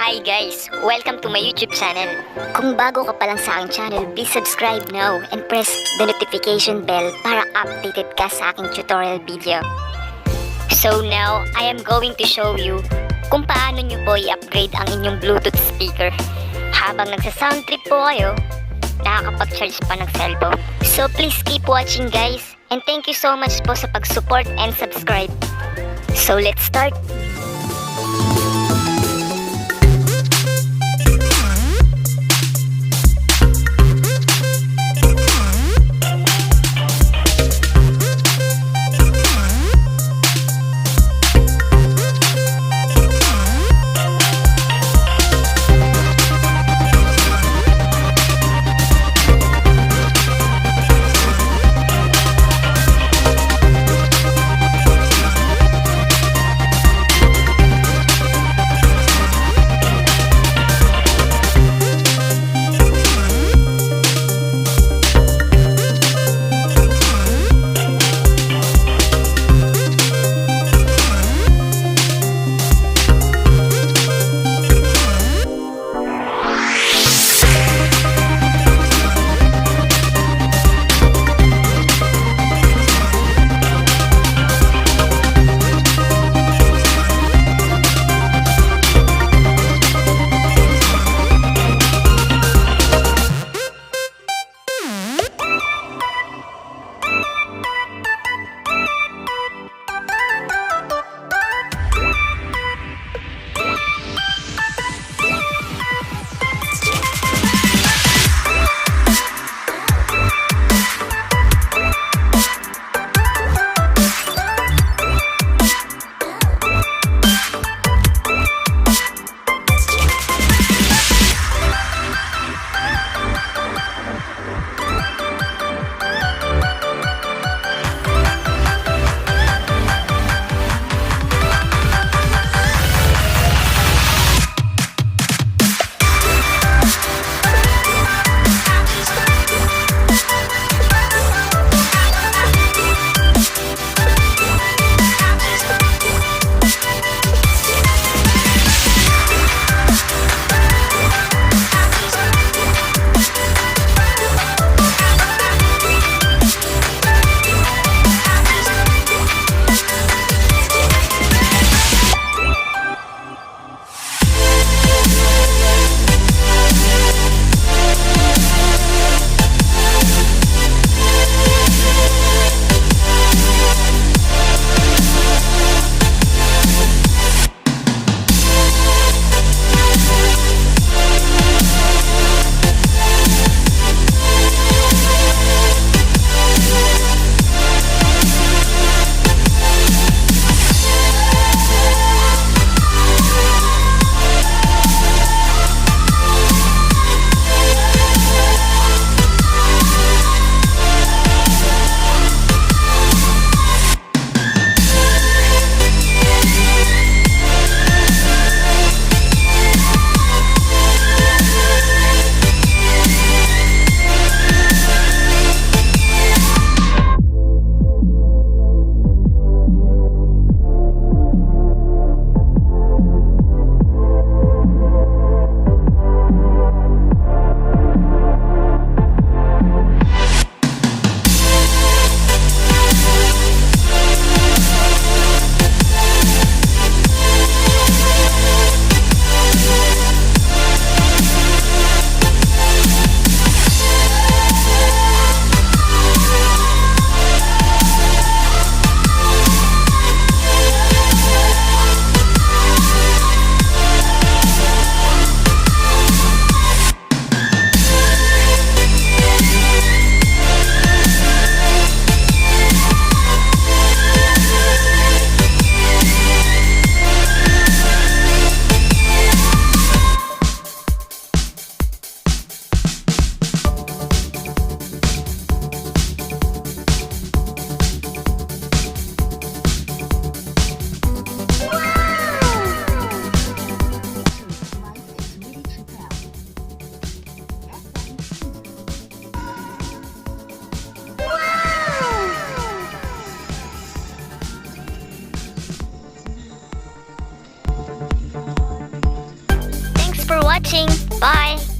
Hi guys! Welcome to my YouTube channel. Kung bago ka pa lang sa aking channel, please subscribe now and press the notification bell para updated ka sa aking tutorial video. So now, I am going to show you kung paano nyo po i-upgrade ang inyong Bluetooth speaker. Habang nagsa-sound trip po kayo, nakakapag-charge pa ng cellphone. So please keep watching guys, and thank you so much po sa pag-support and subscribe. So let's start! watching. Bye!